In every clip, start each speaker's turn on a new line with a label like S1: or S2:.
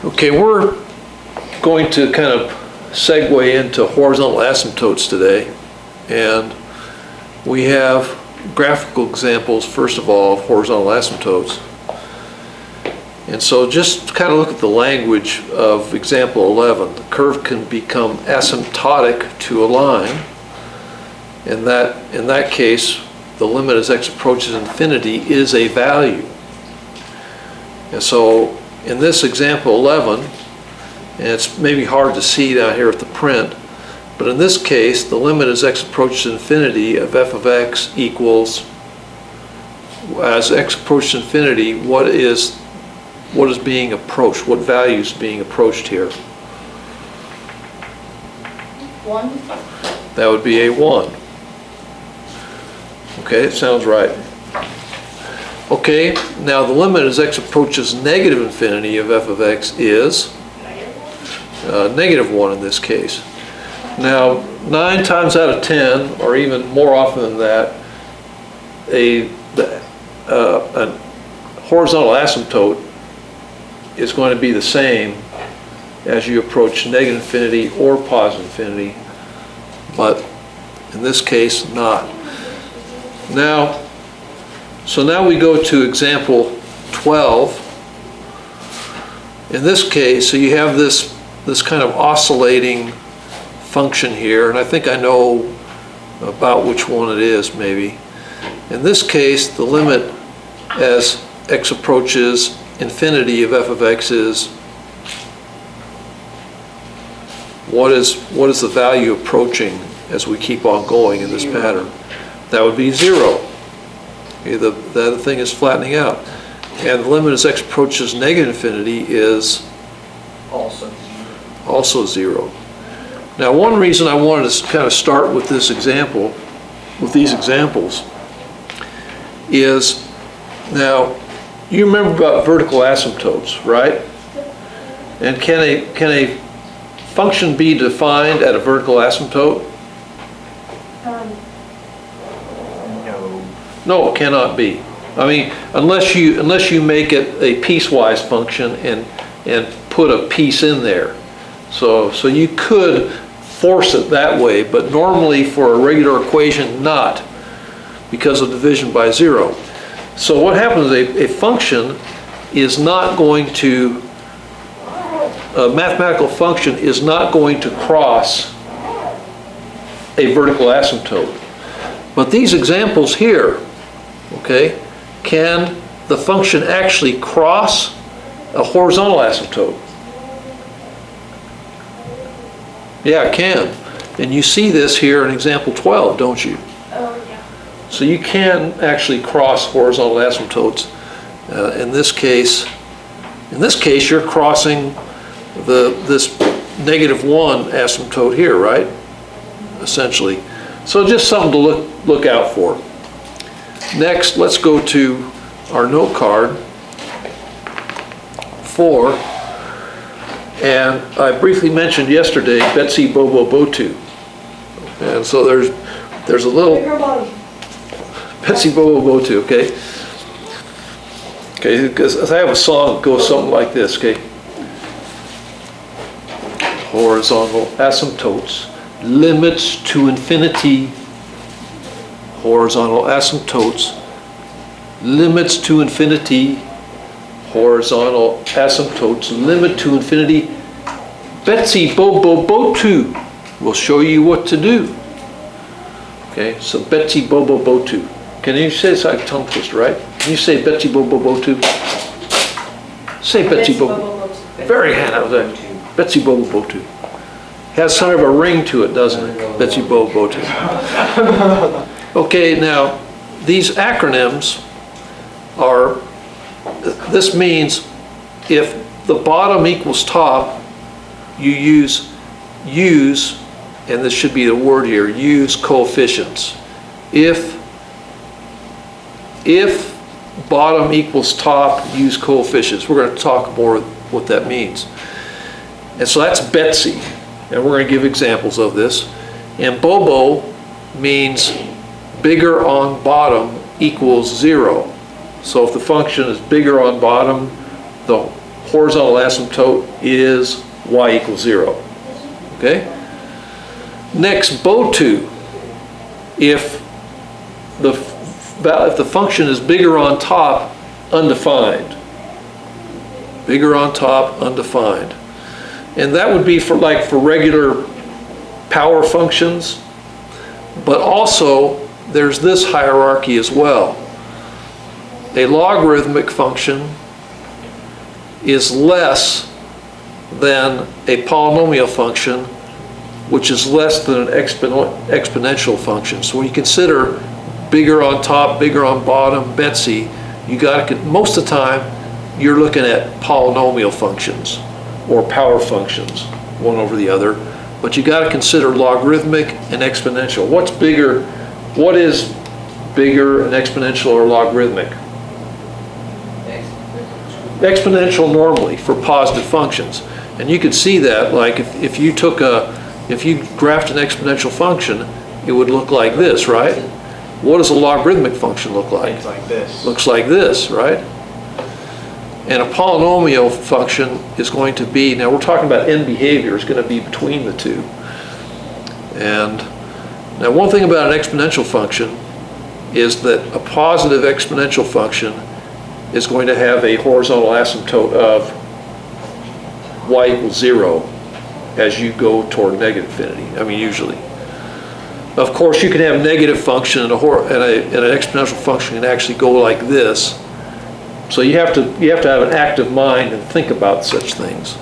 S1: Okay, we're going to kind of segue into horizontal asymptotes today, and we have graphical examples, first of all, of horizontal asymptotes. And so just kind of look at the language of example 11. The curve can become asymptotic to a line. In that case, the limit as x approaches infinity is a value. And so in this example 11, and it's maybe hard to see down here at the print, but in this case, the limit as x approaches infinity of f of x equals, as x approaches infinity, what is being approached? What value is being approached here?
S2: 1.
S1: That would be a 1. Okay, it sounds right. Okay, now the limit as x approaches negative infinity of f of x is negative 1 in this case. Now, 9 times out of 10, or even more often than that, a horizontal asymptote is going to be the same as you approach negative infinity or positive infinity, but in this case, not. Now, so now we go to example 12. In this case, so you have this kind of oscillating function here, and I think I know about which one it is, maybe. In this case, the limit as x approaches infinity of f of x is, what is the value approaching as we keep on going in this pattern? That would be 0. Okay, the other thing is flattening out. And the limit as x approaches negative infinity is also 0. Now, one reason I wanted to kind of start with this example, with these examples, is, now, you remember about vertical asymptotes, right? And can a function be defined at a vertical asymptote? No, it cannot be. I mean, unless you make it a piecewise function and put a piece in there. So you could force it that way, but normally for a regular equation, not, because of division by 0. So what happens is a function is not going to, a mathematical function is not going to cross a vertical asymptote. But these examples here, okay, can the function actually cross a horizontal asymptote? Yeah, it can. And you see this here in example 12, don't you?
S2: Oh, yeah.
S1: So you can actually cross horizontal asymptotes. In this case, you're crossing this negative 1 asymptote here, right? Essentially. So just something to look out for. Next, let's go to our note card 4. And I briefly mentioned yesterday BETC, BOBO, BOTU. And so there's a little BETC, BOBO, BOTU, okay? Okay, because I have a song that goes something like this, okay? Horizontal asymptotes, limits to infinity. Horizontal asymptotes, limits to infinity. Horizontal asymptotes, limit to infinity. BETC, BOBO, BOTU will show you what to do. Okay, so BETC, BOBO, BOTU. Can you say it's like a tongue twister, right? Can you say BETC, BOBO, BOTU? Say BETC, BOBO. Very hand out there. BETC, BOBO, BOTU. Has sort of a ring to it, doesn't it? BETC, BOBO, BOTU. Okay, now these acronyms are, this means if the bottom equals top, you use, and this should be the word here, use coefficients. If bottom equals top, use coefficients. We're going to talk more what that means. And so that's BETC, and we're going to give examples of this. And BOBO means bigger on bottom equals 0. So if the function is bigger on bottom, the horizontal asymptote is y equals 0. Okay? Next, BOTU. If the function is bigger on top, undefined. Bigger on top, undefined. And that would be for regular power functions, but also there's this hierarchy as well. A logarithmic function is less than a polynomial function, which is less than an exponential function. So when you consider bigger on top, bigger on bottom, BETC, you got to, most of the time, you're looking at polynomial functions or power functions, one over the other. But you got to consider logarithmic and exponential. What's bigger? What is bigger, an exponential or logarithmic? Exponential normally for positive functions. And you could see that, like if you graphed an exponential function, it would look like this, right? What does a logarithmic function look like?
S3: Looks like this.
S1: Looks like this, right? And a polynomial function is going to be, now we're talking about end behavior, is going to be between the two. And now one thing about an exponential function is that a positive exponential function is going to have a horizontal asymptote of y equals 0 as you go toward negative infinity. I mean, usually. Of course, you can have a negative function and an exponential function can actually go like this. So you have to have an active mind and think about such things.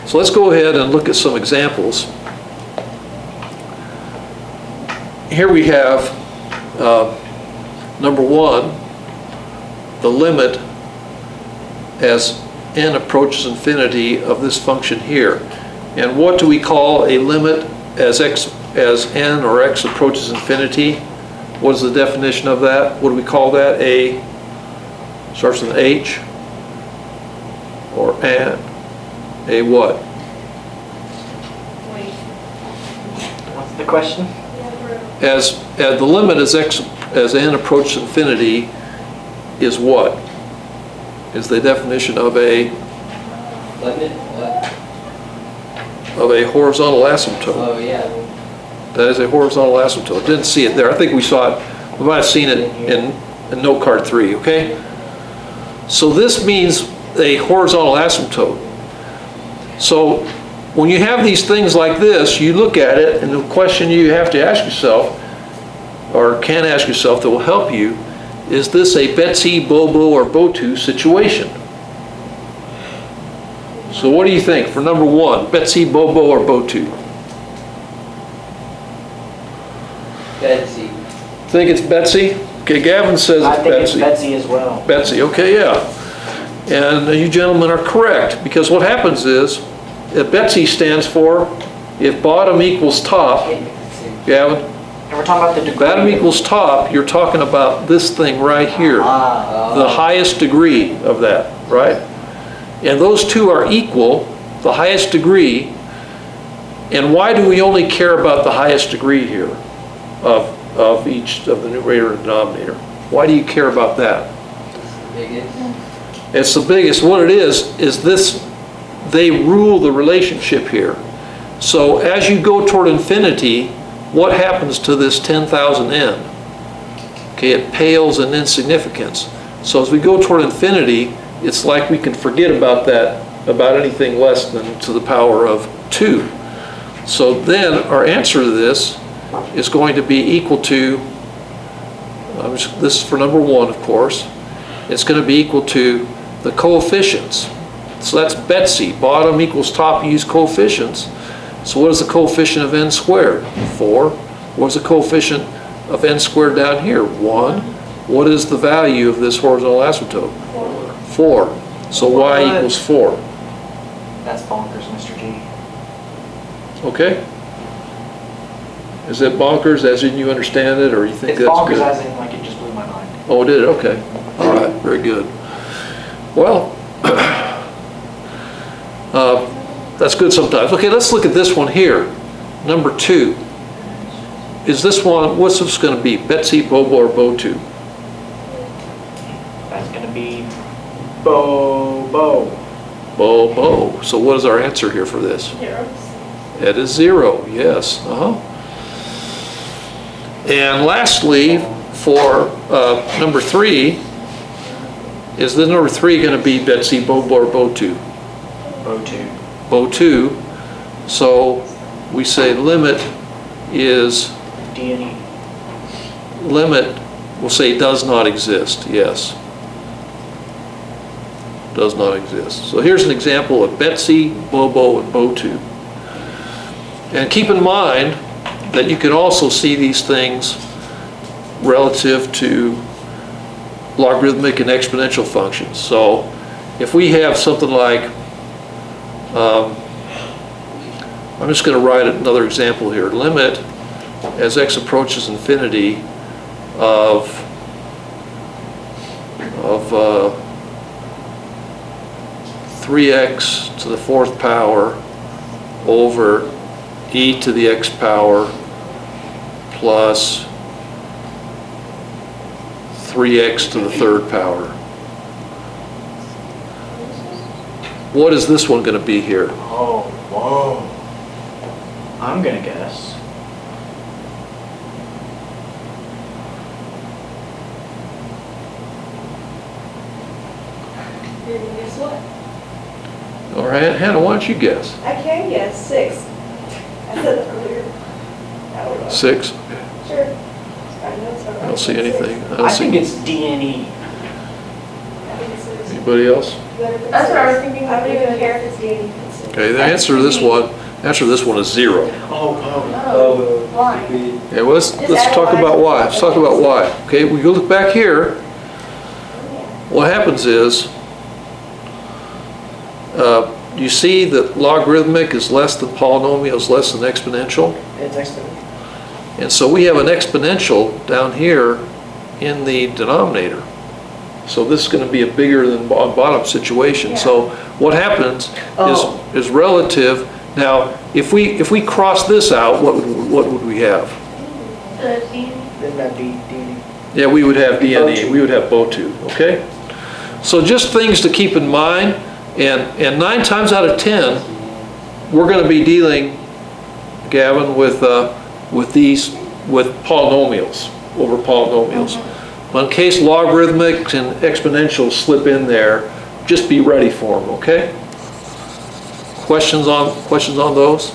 S1: So let's go ahead and look at some examples. Here we have number 1, the limit as n approaches infinity of this function here. And what do we call a limit as n or x approaches infinity? What is the definition of that? What do we call that? Starts with an H or an. A what?
S2: Wait.
S3: What's the question?
S1: As the limit as n approaches infinity is what? Is the definition of a horizontal asymptote.
S4: Oh, yeah.
S1: That is a horizontal asymptote. Didn't see it there. I think we saw it. We might have seen it in note card 3. Okay. So this means a horizontal asymptote. So when you have these things like this, you look at it, and the question you have to ask yourself, or can ask yourself that will help you, is this a BETC, BOBO, or BOTU situation? So what do you think for number 1, BETC, BOBO, or BOTU?
S4: Betsy.
S1: Think it's BETC? Okay, Gavin says
S3: I
S1: it's
S3: think it's
S1: BETC.
S3: Betsy as well.
S1: BETC, okay, yeah. And you gentlemen are correct, because what happens is, that BETC stands for, if bottom equals top, Gavin,
S3: And we're talking about the degree.
S1: bottom equals top, you're talking about this thing right here. The highest degree of that, right? And those two are equal, the highest degree. And why do we only care about the highest degree here of each of the numerator and denominator? Why do you care about that?
S4: Biggest.
S1: It's the biggest. What it is this, they rule the relationship here. So as you go toward infinity, what happens to this 10,000n? Okay, it pales in insignificance. So as we go toward infinity, it's like we can forget about that, about anything less than to the power of 2. So then our answer to this is going to be equal to, this is for number 1, of course, it's going to be equal to the coefficients. So that's BETC, bottom equals top, you use coefficients. So what is the coefficient of n squared? 4. What is the coefficient of n squared down here? 1. What is the value of this horizontal asymptote? 4. So y equals 4.
S3: That's bonkers, Mr. G.
S1: Okay? Is it bonkers as in you understand it, or you think
S3: It's
S1: that's
S3: bonkers
S1: good?
S3: as in like it just blew my mind.
S1: Oh, it did? Okay. All right. Very good. Well, that's good sometimes. Okay, let's look at this one here. Number 2. Is this one, what's this going to be? BETC, BOBO, or BOTU?
S3: That's going to be BOBO.
S1: BOBO. So what is our answer here for this?
S2: Zeros.
S1: It is 0, yes. And lastly, for number 3, is the number 3 going to be BETC, BOBO, or BOTU?
S3: BOTU.
S1: BOTU. So we say limit is,
S3: D&E.
S1: limit, we'll say does not exist, yes. Does not exist. So here's an example of BETC, BOBO, and BOTU. And keep in mind that you can also see these things relative to logarithmic and exponential functions. So if we have something like, I'm just going to write another example here. Limit as x approaches infinity of 3x to the 4th power over e to the x power plus 3x to the 3rd power. What is this one going to be here?
S3: Oh, whoa. I'm gonna guess.
S2: You're gonna guess what?
S1: All right, Hannah, why don't you guess?
S2: I can guess 6. I said that earlier. I don't know.
S1: 6?
S2: Sure. I
S1: don't see anything. I don't
S3: I
S1: see-
S3: think it's D&E.
S2: I think it's 6.
S1: Anybody else?
S2: That's what I was thinking. I don't even care if it's D.
S1: Okay, the answer to this one is 0.
S3: Oh,
S2: Oh, why?
S1: Okay, well, let's talk about why. Let's talk about why. Okay, we go look back here. What happens is, you see that logarithmic is less than polynomial is less than exponential.
S3: it's exponential.
S1: And so we have an exponential down here in the denominator. So this is going to be a bigger than bottom situation. So what happens is relative. Now, if we cross this out, what would we have?
S3: Then that D&E.
S1: Yeah, we would have D&E. We would have BOTU. Okay. So just things to keep in mind. And 9 times out of 10, we're going to be dealing, Gavin, with polynomials over polynomials. But in case logarithmic and exponentials slip in there, just be ready for them. Okay. Questions on those?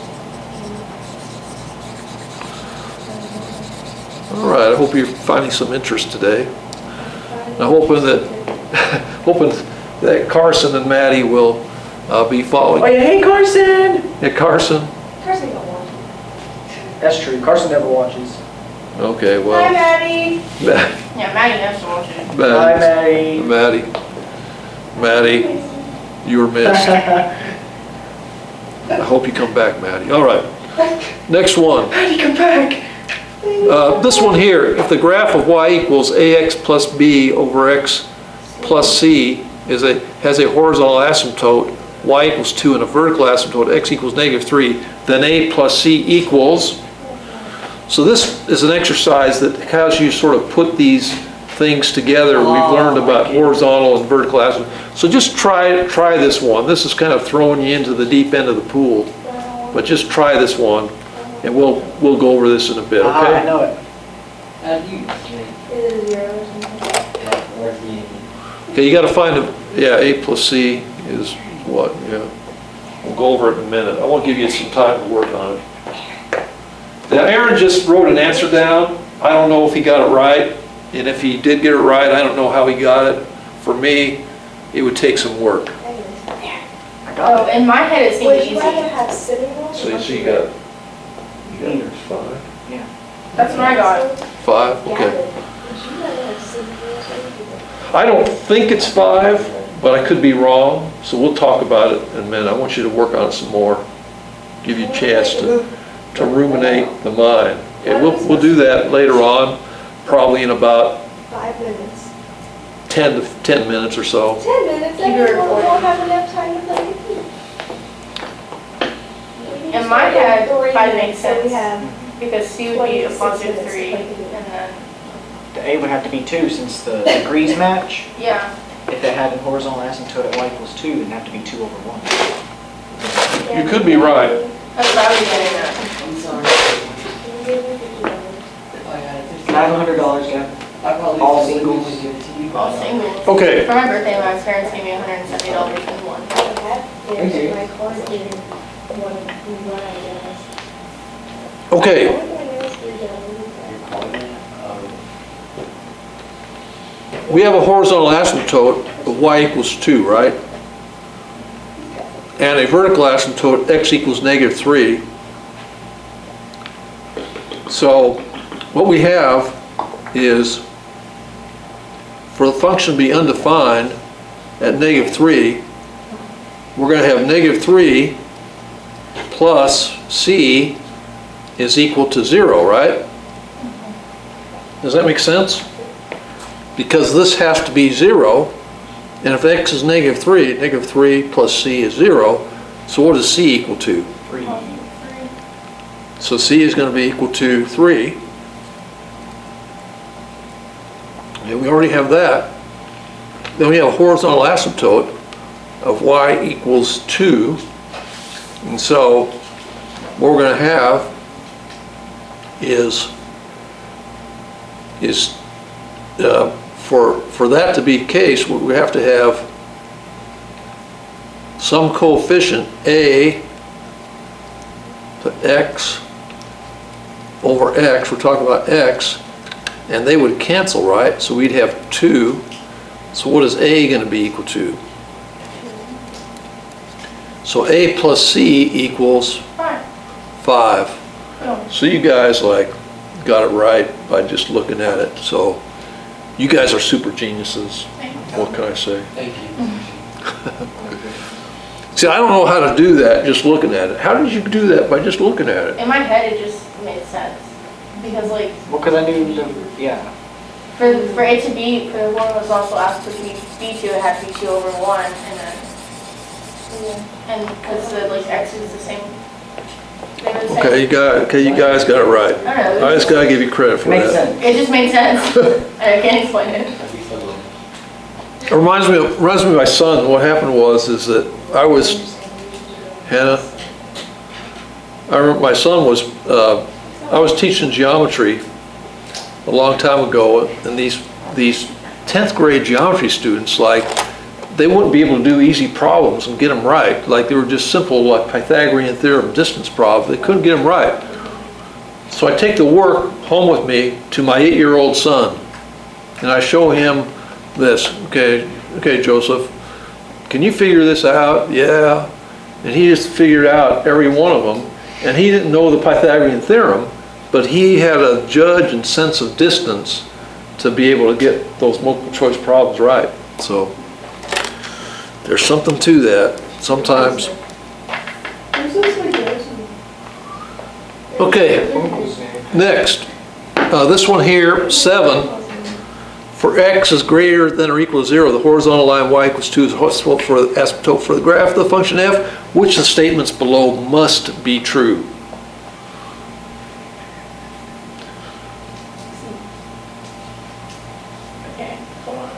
S1: All right. I hope you're finding some interest today. I'm hoping that Carson and Maddie will be following.
S3: Oh yeah, hey Carson!
S1: Hey, Carson.
S2: Carson don't watch.
S3: That's true, Carson never watches.
S1: Okay,
S2: Hi,
S1: well.
S2: Maddie. Yeah, Maddie has to watch it.
S3: Hi, Maddie.
S1: Maddie, you were missed. I hope you come back, Maddie. All right. Next one.
S3: Maddie, come back!
S1: This one here, if the graph of y equals ax plus b over x plus c has a horizontal asymptote, y equals 2, and a vertical asymptote, x equals -3, then a plus c equals. So this is an exercise that has you sort of put these things together. We've learned about horizontal and vertical asymptote. So just try this one. This is kind of throwing you into the deep end of the pool, but just try this one, and we'll go over this in a bit.
S3: I
S1: Okay?
S3: know it.
S4: How do you explain
S2: It is 0 or something.
S4: that or D&E?
S1: Okay, you got to find a plus c is what? Yeah. We'll go over it in a minute. I want to give you some time to work on it. Now, Aaron just wrote an answer down. I don't know if he got it right, and if he did get it right, I don't know how he got it. For me, it would take some work.
S3: I got
S2: Oh,
S3: it.
S2: in my head it seemed
S5: Would you
S2: easy.
S5: rather have sitting roll?
S1: So you got yours 5.
S2: That's what I got.
S1: 5,
S5: Yeah,
S1: okay.
S5: would you rather have sitting roll or anything?
S1: I don't think it's 5, but I could be wrong, so we'll talk about it in a minute. I want you to work on it some more, give you a chance to ruminate the mind. Okay, we'll do that later on, probably in about
S5: 5 minutes.
S1: 10 minutes or so.
S5: 10 minutes,
S2: Keep it
S5: everyone
S2: recording.
S5: won't have enough time to play with you.
S2: In my head,
S5: 3
S2: 5
S5: minutes,
S2: makes
S5: so we
S2: sense.
S5: have
S2: Because C would be a
S5: 26
S2: positive
S5: minutes to
S2: 3,
S5: play with you.
S2: and then,
S3: The A would have to be 2 since the degrees match.
S2: yeah.
S3: if they had a horizontal asymptote at y equals 2, it'd have to be 2 over 1.
S1: You could be right.
S5: That's what I was getting at.
S4: I'm sorry. If I had
S3: Can I have $100, Gavin?
S4: I probably
S3: All
S4: wouldn't
S3: singles?
S4: give it to you.
S5: All singles.
S1: Okay,
S5: For my birthday, my parents gave me $170 and one.
S3: Thank you.
S5: My car didn't want to run out of gas.
S1: okay. We have a horizontal asymptote of y equals 2, right? And a vertical asymptote x equals -3. So what we have is, for the function to be undefined at -3, we're going to have -3 plus c is equal to 0, right? Does that make sense? Because this has to be 0, and if x is -3, -3 plus c is 0, so what does c equal to?
S3: 3.
S1: So c is going to be equal to 3. And we already have that. Then we have a horizontal asymptote of y equals 2. And so what we're going to have is for that to be the case, we have to have some coefficient a to x over x. We're talking about x, and they would cancel, right? So we'd have 2. So what is a going to be equal to? So a plus c equals 5. So you guys got it right by just looking at it. So you guys are super geniuses. What can I say?
S4: Thank you.
S1: See, I don't know how to do that just looking at it. How did you do that by just looking at it?
S5: In my head, it just made sense. Because like,
S3: Well, because I knew, yeah.
S5: for it to be, for the one was also asked to be B2, it had to be 2 over 1, and then, and because like x is the same. They were the same.
S1: Okay, you guys got it right.
S5: I don't know.
S1: I just gotta give you credit for
S3: Makes
S1: that.
S3: sense.
S5: It just made sense. I can't explain it.
S4: That'd be fun.
S1: It reminds me of my son. What happened is that I was, Hannah, I remember my son was, I was teaching geometry a long time ago, and these 10th grade geometry students, they wouldn't be able to do easy problems and get them right. Like they were just simple, like Pythagorean theorem distance problems. They couldn't get them right. So I take the work home with me to my 8-year-old son, and I show him this. Okay, Joseph, can you figure this out? Yeah. And he just figured out every one of them, and he didn't know the Pythagorean theorem, but he had a judge and sense of distance to be able to get those multiple choice problems right. So there's something to that sometimes. Okay, next. This one here, 7. For x is greater than or equal to 0, the horizontal line y equals 2 is for the asymptote for the graph of the function f, which the statements below must be true.
S5: Okay, hold on.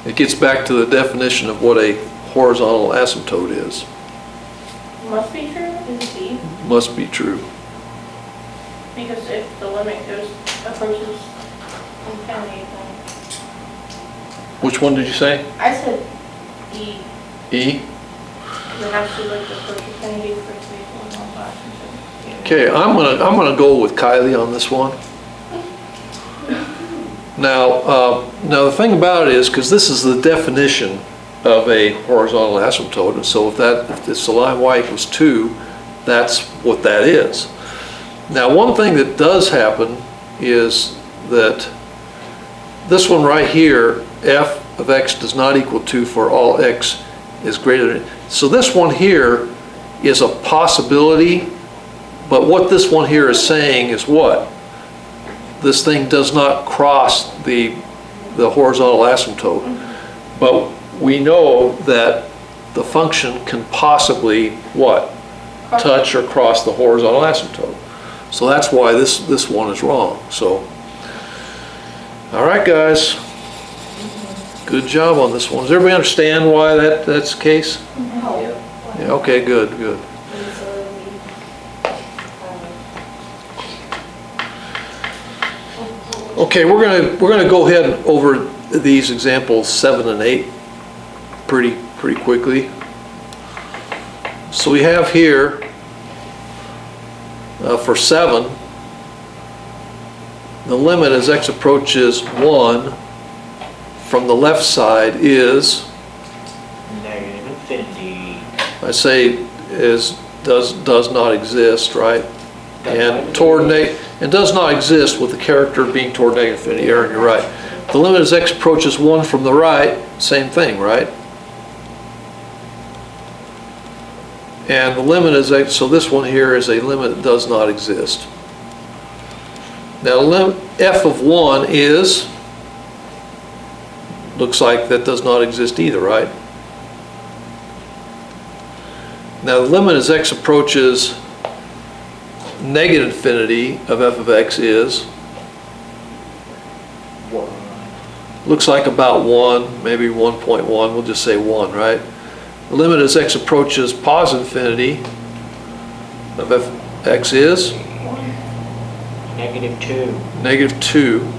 S1: It gets back to the definition of what a horizontal asymptote is.
S5: Must be true, is it B?
S1: Must be true.
S5: Because if the limit approaches infinity, then
S1: Which one did you say?
S5: I said E,
S1: E?
S5: because it has to like approach infinity for it to be equal to 1/5.
S1: Okay, I'm gonna go with Kylie on this one. Now the thing about it is, because this is the definition of a horizontal asymptote, and so if it's the line y equals 2, that's what that is. Now, one thing that does happen is that this one right here, f of x does not equal 2 for all x is greater than. So this one here is a possibility, but what this one here is saying is what? This thing does not cross the horizontal asymptote. But we know that the function can possibly what? Touch or cross the horizontal asymptote. So that's why this one is wrong. So, all right, guys. Good job on this one. Does everybody understand why that's the case?
S2: No.
S1: Yeah, okay, good, good. Okay, we're gonna go ahead over these examples 7 and 8 pretty quickly. So we have here for 7, the limit as x approaches 1 from the left side is,
S3: Negative infinity.
S1: I say does not exist, right? And it does not exist with the character being toward negative infinity. Aaron, you're right. The limit as x approaches 1 from the right, same thing, right? And the limit is x, so this one here is a limit that does not exist. Now f of 1 is, looks like that does not exist either, right? Now the limit as x approaches negative infinity of f of x is, looks like about 1, maybe 1.1, we'll just say 1, right? The limit as x approaches positive infinity of f of x is?
S3: Negative 2.
S1: Negative 2.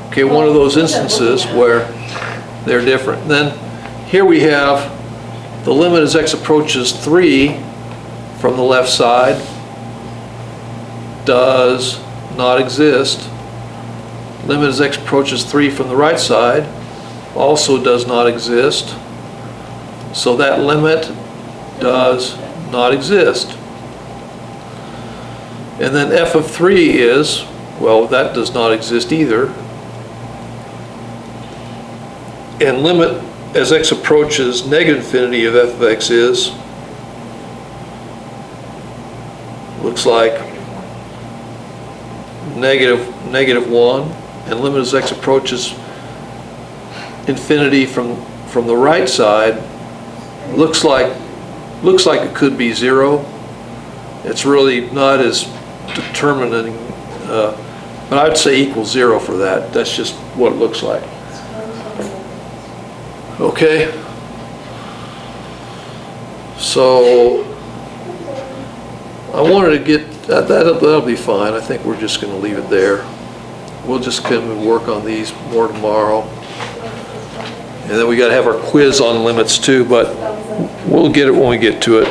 S1: Okay, one of those instances where they're different. Then here we have the limit as x approaches 3 from the left side does not exist. Limit as x approaches 3 from the right side also does not exist. So that limit does not exist. And then f of 3 is, well, that does not exist either. And limit as x approaches negative infinity of f of x is, looks like negative 1. And limit as x approaches infinity from the right side, looks like it could be 0. It's really not as determining, but I'd say equals 0 for that. That's just what it looks like. Okay. So I wanted to get that'll be fine. I think we're just going to leave it there. We'll just come and work on these more tomorrow. And then we got to have our quiz on limits too, but we'll get it when we get to it.